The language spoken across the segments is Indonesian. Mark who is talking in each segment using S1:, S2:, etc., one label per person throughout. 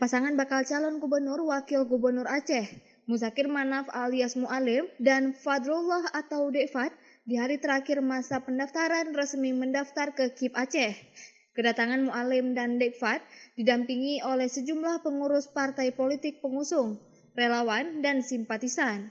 S1: Pasangan bakal calon gubernur wakil gubernur Aceh, Muzakir Manaf alias Mualim dan Fadrullah atau Dekfat, di hari terakhir masa pendaftaran resmi mendaftar ke KIP Aceh. Kedatangan Mualim dan Dekfat didampingi oleh sejumlah pengurus partai politik pengusung, relawan, dan simpatisan.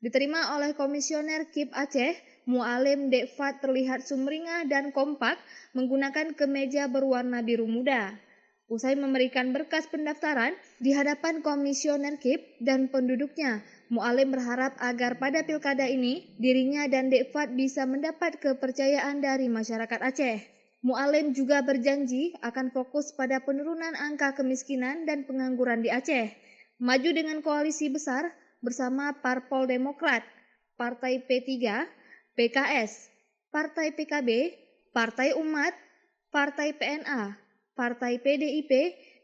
S1: Diterima oleh komisioner KIP Aceh, Mualim Dekfat terlihat sumringah dan kompak menggunakan kemeja berwarna biru muda. Usai memberikan berkas pendaftaran di hadapan komisioner KIP dan penduduknya, Mualim berharap agar pada pilkada ini dirinya dan Dekfat bisa mendapat kepercayaan dari masyarakat Aceh. Mualim juga berjanji akan fokus pada penurunan angka kemiskinan dan pengangguran di Aceh, maju dengan koalisi besar bersama Parpol Demokrat, Partai P3, PKS, Partai PKB, Partai Umat, Partai PNA, Partai PDIP,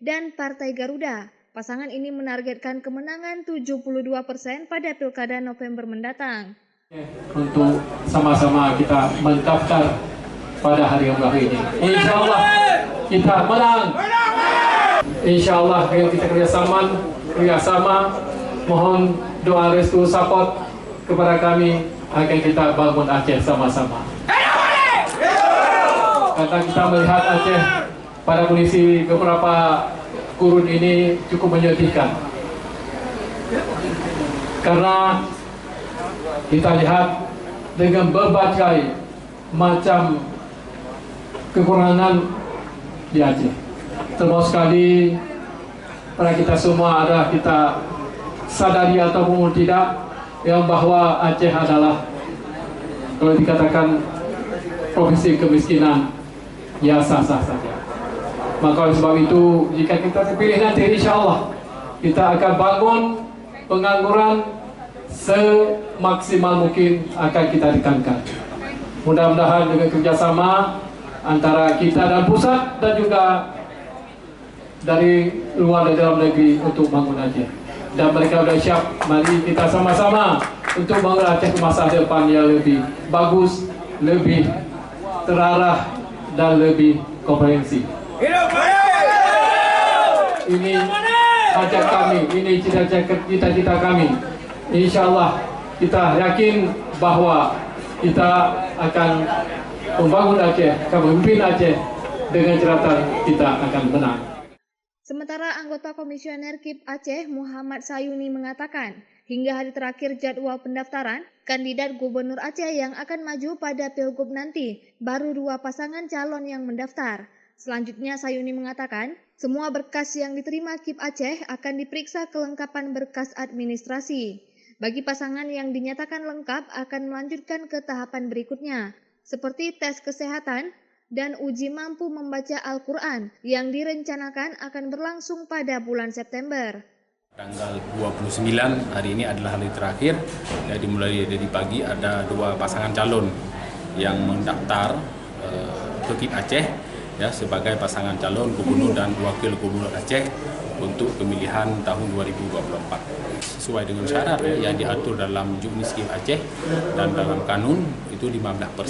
S1: dan Partai Garuda. Pasangan ini menargetkan kemenangan 72% pada Pilkada November mendatang.
S2: Untuk sama-sama kita mendaftar pada hari yang baru ini. Insya Allah kita menang. Insya Allah kita kerjasama, mohon doa restu support kepada kami agar kita bangun Aceh sama-sama. Karena kita melihat Aceh pada kondisi beberapa kurun ini cukup menyedihkan. Karena kita lihat dengan berbagai macam kekurangan di Aceh. Termasuk sekali pada kita semua adalah kita sadari ataupun tidak yang bahwa Aceh adalah kalau dikatakan provinsi kemiskinan, ya sah-sah saja. Maka oleh sebab itu, jika kita terpilih nanti, insya Allah kita akan bangun pengangguran semaksimal mungkin akan kita tekankan. Mudah-mudahan dengan kerjasama antara kita dan pusat dan juga dari luar dan dalam negeri untuk bangun Aceh. Dan mereka sudah siap, mari kita sama-sama untuk bangun Aceh ke masa depan yang lebih bagus, lebih terarah, dan lebih komprehensif. Ini hajat kami, ini cita-cita kami. Insya Allah kita yakin bahwa kita akan membangun Aceh, akan memimpin Aceh dengan cerita kita akan menang.
S1: Sementara anggota komisioner KIP Aceh Muhammad Sayuni mengatakan, hingga hari terakhir jadwal pendaftaran, kandidat gubernur Aceh yang akan maju pada Pilgub nanti baru 2 pasangan calon yang mendaftar. Selanjutnya Sayuni mengatakan, semua berkas yang diterima KIP Aceh akan diperiksa kelengkapan berkas administrasi. Bagi pasangan yang dinyatakan lengkap akan melanjutkan ke tahapan berikutnya, seperti tes kesehatan dan uji mampu membaca Al-Quran yang direncanakan akan berlangsung pada bulan September.
S3: Tanggal 29 hari ini adalah hari terakhir, jadi mulai dari pagi ada 2 pasangan calon yang mendaftar ke KIP Aceh ya, sebagai pasangan calon gubernur dan wakil gubernur Aceh untuk pemilihan tahun 2024. Sesuai dengan syarat yang diatur dalam Juknis KIP Aceh dan dalam kanun itu 15%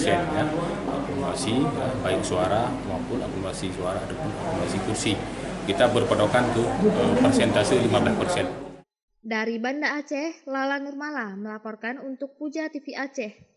S3: ya, akumulasi ya, baik suara maupun akumulasi suara ataupun akumulasi kursi. Kita berpatokan ke persentase 15%.
S1: Dari Banda Aceh, Lala Nurmala melaporkan untuk Puja TV Aceh.